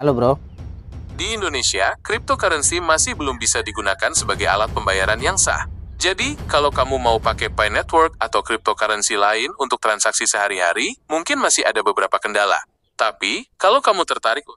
Halo bro. Di Indonesia, cryptocurrency masih belum bisa digunakan sebagai alat pembayaran yang sah. Jadi, kalau kamu mau pakai Pi Network atau cryptocurrency lain untuk transaksi sehari-hari, mungkin masih ada beberapa kendala. Tapi, kalau kamu tertarik.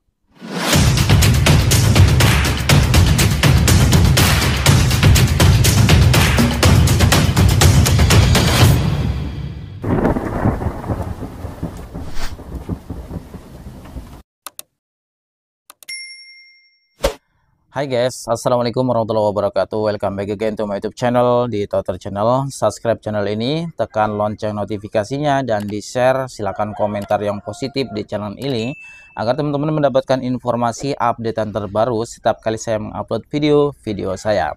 Hai guys, assalamualaikum warahmatullahi wabarakatuh. Welcome back again to my YouTube channel di Toter Channel. Subscribe channel ini, tekan lonceng notifikasinya, dan di share. Silakan komentar yang positif di channel ini agar teman-teman mendapatkan informasi updatean terbaru setiap kali saya mengupload video saya.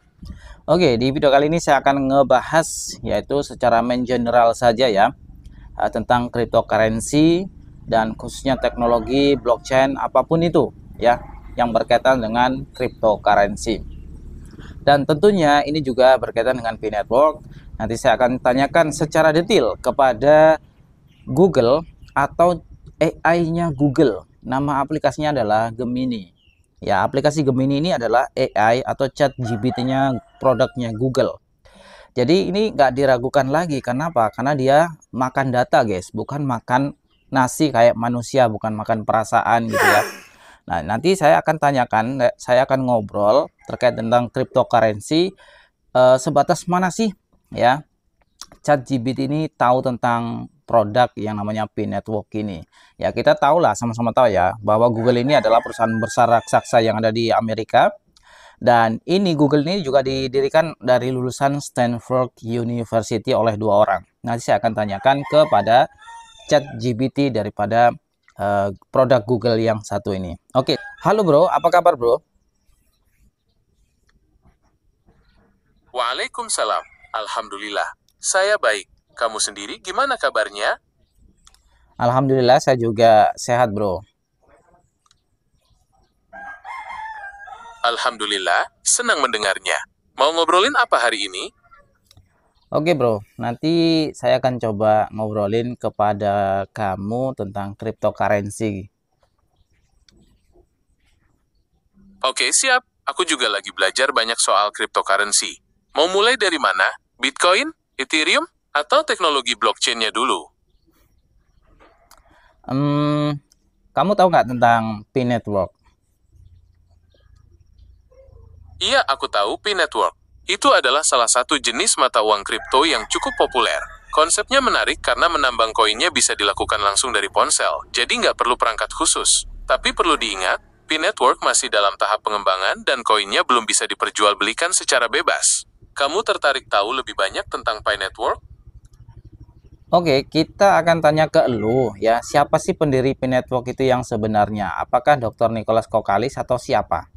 Oke, di video kali ini saya akan ngebahas yaitu secara main general saja ya, tentang cryptocurrency dan khususnya teknologi blockchain apapun itu ya, yang berkaitan dengan cryptocurrency. Dan tentunya ini juga berkaitan dengan Pi Network. Nanti saya akan tanyakan secara detail kepada Google atau AI-nya Google. Nama aplikasinya adalah Gemini. Ya, aplikasi Gemini ini adalah AI atau chat GPT-nya produknya Google. Jadi ini nggak diragukan lagi. Kenapa? Karena dia makan data guys, bukan makan nasi kayak manusia, bukan makan perasaan gitu ya. Nah, nanti saya akan tanyakan, saya akan ngobrol terkait tentang cryptocurrency, sebatas mana sih ya ChatGPT ini tahu tentang produk yang namanya Pi Network ini. Ya, kita tahu lah, sama-sama tahu ya, bahwa Google ini adalah perusahaan besar raksasa yang ada di Amerika. Dan ini Google ini juga didirikan dari lulusan Stanford University oleh dua orang. Nanti saya akan tanyakan kepada ChatGPT daripada produk Google yang satu ini. Oke, halo bro, apa kabar bro? Waalaikumsalam. Alhamdulillah. Saya baik. Kamu sendiri gimana kabarnya? Alhamdulillah saya juga sehat bro. Alhamdulillah, senang mendengarnya. Mau ngobrolin apa hari ini? Oke bro, nanti saya akan coba ngobrolin kepada kamu tentang cryptocurrency. Oke, siap. Aku juga lagi belajar banyak soal cryptocurrency. Mau mulai dari mana? Bitcoin, Ethereum, atau teknologi blockchain-nya dulu? Kamu tahu nggak tentang Pi Network? Iya, aku tahu Pi Network. Itu adalah salah satu jenis mata uang kripto yang cukup populer. Konsepnya menarik karena menambang koinnya bisa dilakukan langsung dari ponsel, jadi nggak perlu perangkat khusus. Tapi perlu diingat, Pi Network masih dalam tahap pengembangan dan koinnya belum bisa diperjualbelikan secara bebas. Kamu tertarik tahu lebih banyak tentang Pi Network? Oke, kita akan tanya ke lu ya, siapa sih pendiri Pi Network itu yang sebenarnya? Apakah Dr. Nicholas Kokalis atau siapa?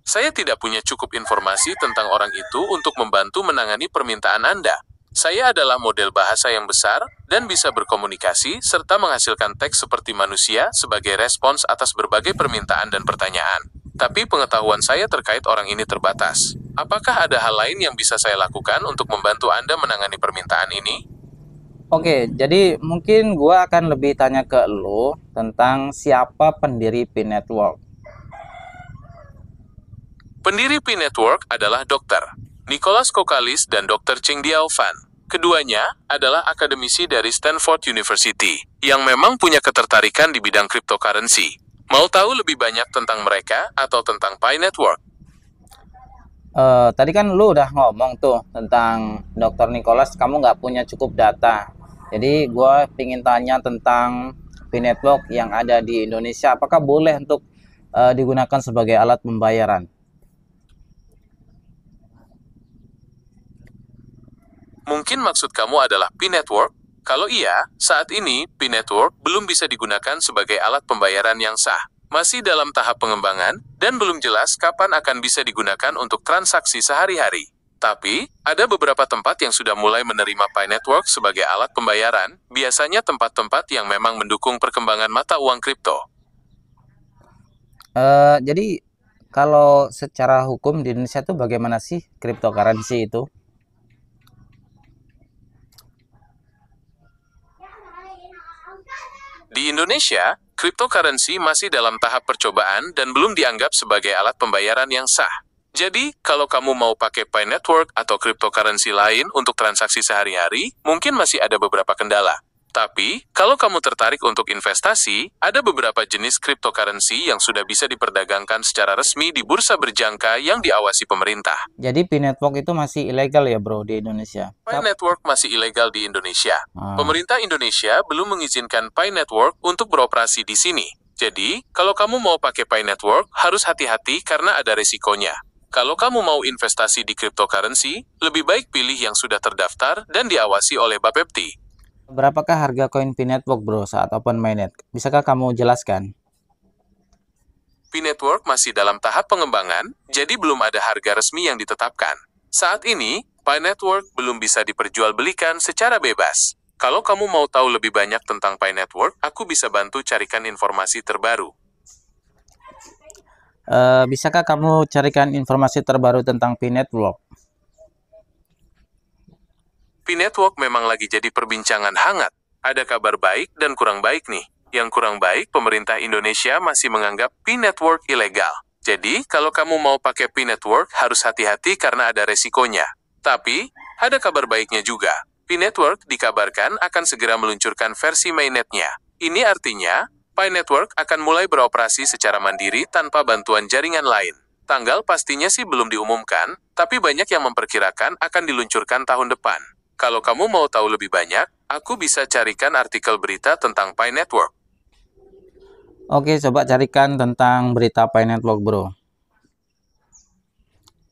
Saya tidak punya cukup informasi tentang orang itu untuk membantu menangani permintaan Anda. Saya adalah model bahasa yang besar dan bisa berkomunikasi serta menghasilkan teks seperti manusia sebagai respons atas berbagai permintaan dan pertanyaan. Tapi pengetahuan saya terkait orang ini terbatas. Apakah ada hal lain yang bisa saya lakukan untuk membantu Anda menangani permintaan ini? Oke, jadi mungkin gua akan lebih tanya ke lu tentang siapa pendiri Pi Network. Pendiri Pi Network adalah Dr. Nicholas Kokalis dan Dr. Cheng Diao Fan. Keduanya adalah akademisi dari Stanford University, yang memang punya ketertarikan di bidang cryptocurrency. Mau tahu lebih banyak tentang mereka atau tentang Pi Network? Tadi kan lu udah ngomong tuh tentang Dr. Nicholas, kamu nggak punya cukup data. Jadi gua pingin tanya tentang Pi Network yang ada di Indonesia, apakah boleh untuk digunakan sebagai alat pembayaran? Mungkin maksud kamu adalah Pi Network? Kalau iya, saat ini Pi Network belum bisa digunakan sebagai alat pembayaran yang sah. Masih dalam tahap pengembangan, dan belum jelas kapan akan bisa digunakan untuk transaksi sehari-hari. Tapi, ada beberapa tempat yang sudah mulai menerima Pi Network sebagai alat pembayaran, biasanya tempat-tempat yang memang mendukung perkembangan mata uang kripto. Jadi kalau secara hukum di Indonesia tuh bagaimana sih cryptocurrency itu? Di Indonesia, Cryptocurrency masih dalam tahap percobaan dan belum dianggap sebagai alat pembayaran yang sah. Jadi, kalau kamu mau pakai Pi Network atau cryptocurrency lain untuk transaksi sehari-hari, mungkin masih ada beberapa kendala. Tapi, kalau kamu tertarik untuk investasi, ada beberapa jenis cryptocurrency yang sudah bisa diperdagangkan secara resmi di bursa berjangka yang diawasi pemerintah. Jadi Pi Network itu masih ilegal ya bro di Indonesia? Pi Network masih ilegal di Indonesia. Ah. Pemerintah Indonesia belum mengizinkan Pi Network untuk beroperasi di sini. Jadi, kalau kamu mau pakai Pi Network, harus hati-hati karena ada resikonya. Kalau kamu mau investasi di cryptocurrency, lebih baik pilih yang sudah terdaftar dan diawasi oleh Bapepti. Berapakah harga koin Pi Network bro saat open mainnet? Bisakah kamu jelaskan? Pi Network masih dalam tahap pengembangan, jadi belum ada harga resmi yang ditetapkan. Saat ini, Pi Network belum bisa diperjualbelikan secara bebas. Kalau kamu mau tahu lebih banyak tentang Pi Network, aku bisa bantu carikan informasi terbaru. Bisakah kamu carikan informasi terbaru tentang Pi Network? Pi Network memang lagi jadi perbincangan hangat. Ada kabar baik dan kurang baik nih. Yang kurang baik, pemerintah Indonesia masih menganggap Pi Network ilegal. Jadi, kalau kamu mau pakai Pi Network, harus hati-hati karena ada resikonya. Tapi, ada kabar baiknya juga. Pi Network dikabarkan akan segera meluncurkan versi mainnetnya. Ini artinya, Pi Network akan mulai beroperasi secara mandiri tanpa bantuan jaringan lain. Tanggal pastinya sih belum diumumkan, tapi banyak yang memperkirakan akan diluncurkan tahun depan. Kalau kamu mau tahu lebih banyak, aku bisa carikan artikel berita tentang Pi Network. Oke, coba carikan tentang berita Pi Network bro.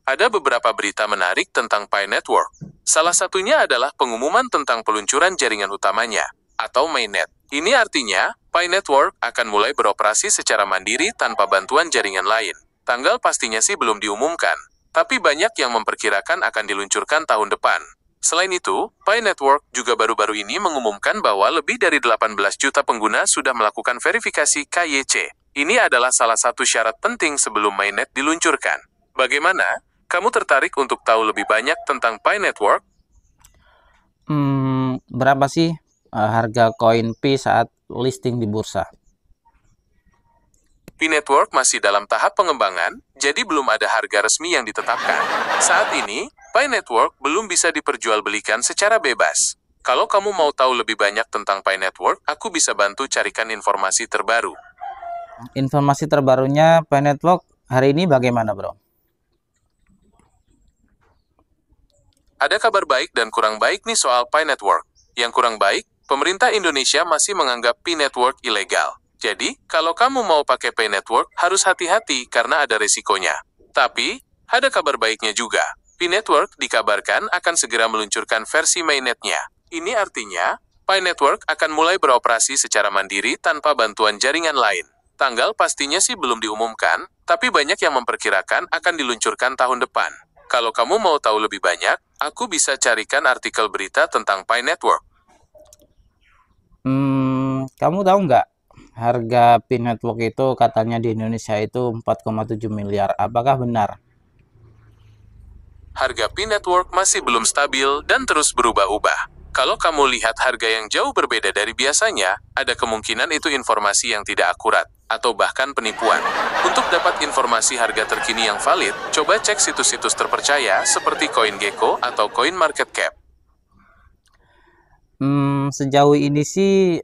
Ada beberapa berita menarik tentang Pi Network. Salah satunya adalah pengumuman tentang peluncuran jaringan utamanya, atau mainnet. Ini artinya, Pi Network akan mulai beroperasi secara mandiri tanpa bantuan jaringan lain. Tanggal pastinya sih belum diumumkan, tapi banyak yang memperkirakan akan diluncurkan tahun depan. Selain itu, Pi Network juga baru-baru ini mengumumkan bahwa lebih dari 18 juta pengguna sudah melakukan verifikasi KYC. Ini adalah salah satu syarat penting sebelum mainnet diluncurkan. Bagaimana? Kamu tertarik untuk tahu lebih banyak tentang Pi Network? Berapa sih harga koin Pi saat listing di bursa? Pi Network masih dalam tahap pengembangan, jadi belum ada harga resmi yang ditetapkan. Saat ini, Pi Network belum bisa diperjualbelikan secara bebas. Kalau kamu mau tahu lebih banyak tentang Pi Network, aku bisa bantu carikan informasi terbaru. Informasi terbarunya Pi Network hari ini bagaimana bro? Ada kabar baik dan kurang baik nih soal Pi Network. Yang kurang baik, pemerintah Indonesia masih menganggap Pi Network ilegal. Jadi, kalau kamu mau pakai Pi Network, harus hati-hati karena ada resikonya. Tapi, ada kabar baiknya juga. Pi Network dikabarkan akan segera meluncurkan versi mainnetnya. Ini artinya, Pi Network akan mulai beroperasi secara mandiri tanpa bantuan jaringan lain. Tanggal pastinya sih belum diumumkan, tapi banyak yang memperkirakan akan diluncurkan tahun depan. Kalau kamu mau tahu lebih banyak, aku bisa carikan artikel berita tentang Pi Network. Kamu tahu nggak harga Pi Network itu katanya di Indonesia itu 4,7 miliar. Apakah benar? Harga Pi Network masih belum stabil dan terus berubah-ubah. Kalau kamu lihat harga yang jauh berbeda dari biasanya, ada kemungkinan itu informasi yang tidak akurat, atau bahkan penipuan. Untuk dapat informasi harga terkini yang valid, coba cek situs-situs terpercaya seperti CoinGecko atau CoinMarketCap. Sejauh ini sih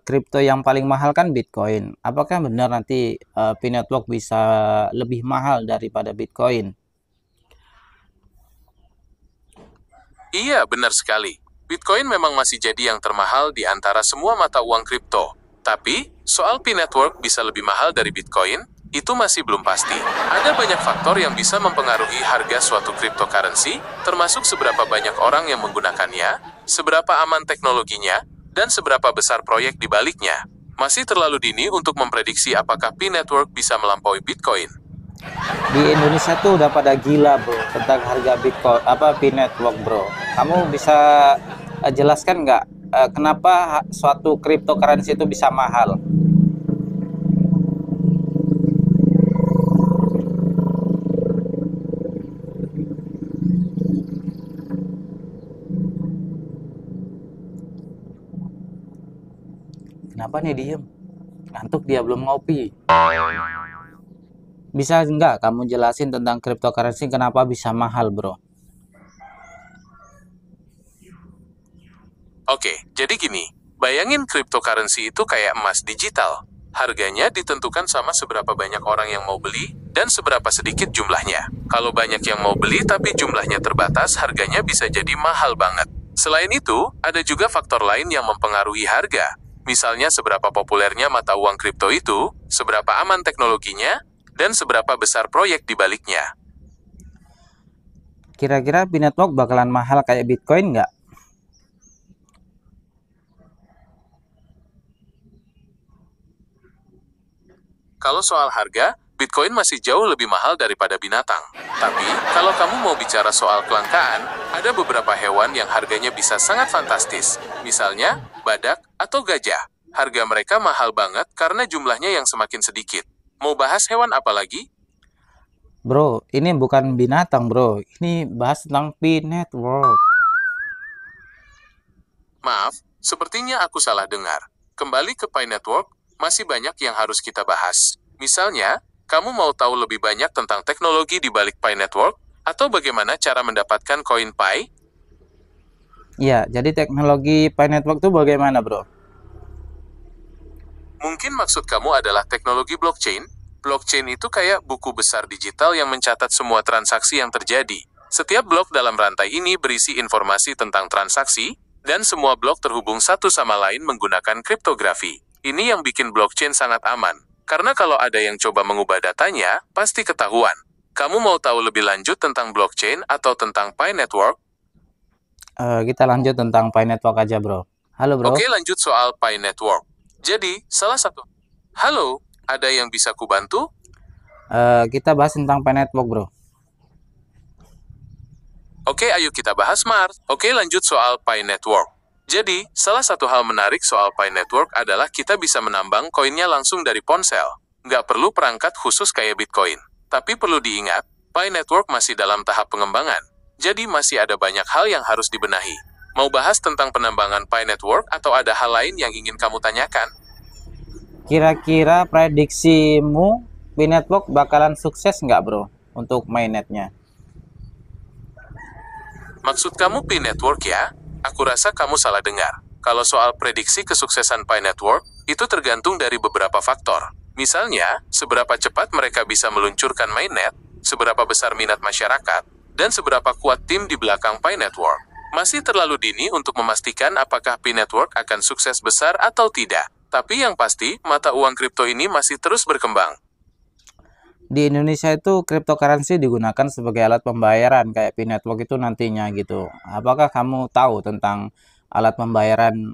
kripto yang paling mahal kan Bitcoin. Apakah benar nanti Pi Network bisa lebih mahal daripada Bitcoin? Iya, benar sekali. Bitcoin memang masih jadi yang termahal di antara semua mata uang kripto. Tapi, soal Pi Network bisa lebih mahal dari Bitcoin, itu masih belum pasti. Ada banyak faktor yang bisa mempengaruhi harga suatu cryptocurrency, termasuk seberapa banyak orang yang menggunakannya, seberapa aman teknologinya, dan seberapa besar proyek di baliknya. Masih terlalu dini untuk memprediksi apakah Pi Network bisa melampaui Bitcoin. Di Indonesia tuh udah pada gila bro tentang harga Bitcoin Pi Network bro. Kamu bisa jelaskan nggak kenapa suatu cryptocurrency itu bisa mahal? Kenapa nih diem? ngantuk dia belum ngopi. Bisa nggak kamu jelasin tentang cryptocurrency kenapa bisa mahal, bro? Oke, jadi gini, bayangin cryptocurrency itu kayak emas digital. Harganya ditentukan sama seberapa banyak orang yang mau beli dan seberapa sedikit jumlahnya. Kalau banyak yang mau beli tapi jumlahnya terbatas, harganya bisa jadi mahal banget. Selain itu, ada juga faktor lain yang mempengaruhi harga. Misalnya seberapa populernya mata uang kripto itu, seberapa aman teknologinya, dan seberapa besar proyek di baliknya. Kira-kira Binetwork bakalan mahal kayak Bitcoin nggak? Kalau soal harga, Bitcoin masih jauh lebih mahal daripada binatang. Tapi, kalau kamu mau bicara soal kelangkaan, ada beberapa hewan yang harganya bisa sangat fantastis. Misalnya, badak atau gajah. Harga mereka mahal banget karena jumlahnya yang semakin sedikit. Mau bahas hewan apa lagi? Bro, ini bukan binatang, bro. Ini bahas tentang Binetwork. Maaf, sepertinya aku salah dengar. Kembali ke Pi Network, masih banyak yang harus kita bahas. Misalnya, kamu mau tahu lebih banyak tentang teknologi di balik Pi Network, atau bagaimana cara mendapatkan koin Pi? Ya, jadi teknologi Pi Network itu bagaimana, bro? Mungkin maksud kamu adalah teknologi blockchain. Blockchain itu kayak buku besar digital yang mencatat semua transaksi yang terjadi. Setiap blok dalam rantai ini berisi informasi tentang transaksi, dan semua blok terhubung satu sama lain menggunakan kriptografi. Ini yang bikin blockchain sangat aman. Karena kalau ada yang coba mengubah datanya, pasti ketahuan. Kamu mau tahu lebih lanjut tentang blockchain atau tentang Pi Network? Kita lanjut tentang Pi Network aja, bro. Halo, bro. Oke, lanjut soal Pi Network. Jadi, salah satu... Halo, ada yang bisa kubantu? Kita bahas tentang Pi Network, bro. Oke, ayo kita bahas, Mars. Oke, lanjut soal Pi Network. Jadi, salah satu hal menarik soal Pi Network adalah kita bisa menambang koinnya langsung dari ponsel. Nggak perlu perangkat khusus kayak Bitcoin. Tapi perlu diingat, Pi Network masih dalam tahap pengembangan. Jadi masih ada banyak hal yang harus dibenahi. Mau bahas tentang penambangan Pi Network atau ada hal lain yang ingin kamu tanyakan? Kira-kira prediksimu Pi Network bakalan sukses nggak, bro, untuk mainnetnya? Maksud kamu Pi Network ya? Aku rasa kamu salah dengar. Kalau soal prediksi kesuksesan Pi Network, itu tergantung dari beberapa faktor. Misalnya, seberapa cepat mereka bisa meluncurkan mainnet, seberapa besar minat masyarakat, dan seberapa kuat tim di belakang Pi Network. Masih terlalu dini untuk memastikan apakah Pi Network akan sukses besar atau tidak. Tapi yang pasti, mata uang kripto ini masih terus berkembang. Di Indonesia itu cryptocurrency digunakan sebagai alat pembayaran kayak Pi Network itu nantinya gitu. Apakah kamu tahu tentang alat pembayaran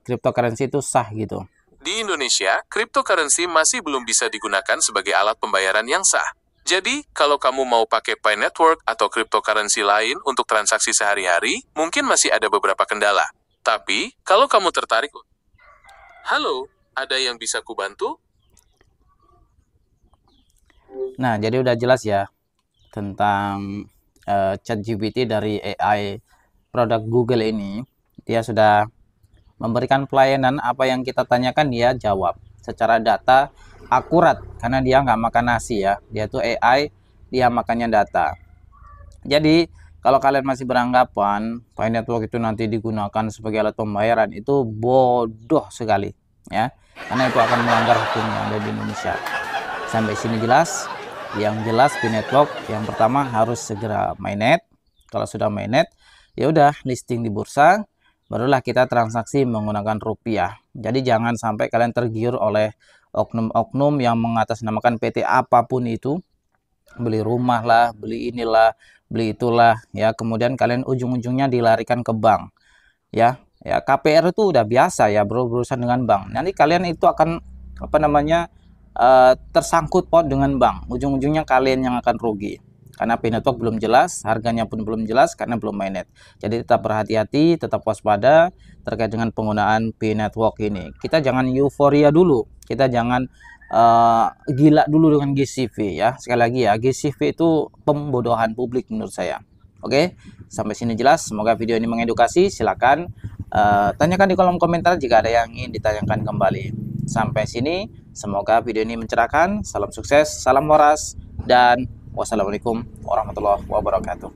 cryptocurrency itu sah gitu? Di Indonesia, cryptocurrency masih belum bisa digunakan sebagai alat pembayaran yang sah. Jadi, kalau kamu mau pakai Pi Network atau cryptocurrency lain untuk transaksi sehari-hari, mungkin masih ada beberapa kendala. Tapi, kalau kamu tertarik... Halo, ada yang bisa kubantu? Nah, jadi udah jelas ya tentang ChatGPT dari AI produk Google ini. Dia sudah memberikan pelayanan apa yang kita tanyakan, dia jawab secara data akurat karena dia nggak makan nasi ya. Dia tuh AI, dia makannya data. Jadi kalau kalian masih beranggapan Pi Network itu nanti digunakan sebagai alat pembayaran, itu bodoh sekali ya, karena itu akan melanggar hukum yang ada di Indonesia. Sampai sini jelas? Yang jelas Pi Network yang pertama harus segera mainnet. Kalau sudah mainnet, ya udah listing di bursa, barulah kita transaksi menggunakan rupiah. Jadi jangan sampai kalian tergiur oleh oknum-oknum yang mengatasnamakan PT apapun itu, beli rumah lah, beli inilah, beli itulah ya, kemudian kalian ujung-ujungnya dilarikan ke bank ya. Ya KPR itu udah biasa ya, bro, berurusan dengan bank. Nanti kalian itu akan tersangkut paut dengan bank. Ujung-ujungnya kalian yang akan rugi karena Pi Network belum jelas, harganya pun belum jelas karena belum mainnet. Jadi tetap berhati-hati, tetap waspada terkait dengan penggunaan Pi Network ini. Kita jangan euforia dulu, kita jangan gila dulu dengan GCV ya. Sekali lagi ya, GCV itu pembodohan publik menurut saya. Oke, sampai sini jelas. Semoga video ini mengedukasi. Silakan tanyakan di kolom komentar jika ada yang ingin ditanyakan kembali. Sampai sini, semoga video ini mencerahkan. Salam sukses, salam waras, dan wassalamualaikum warahmatullahi wabarakatuh.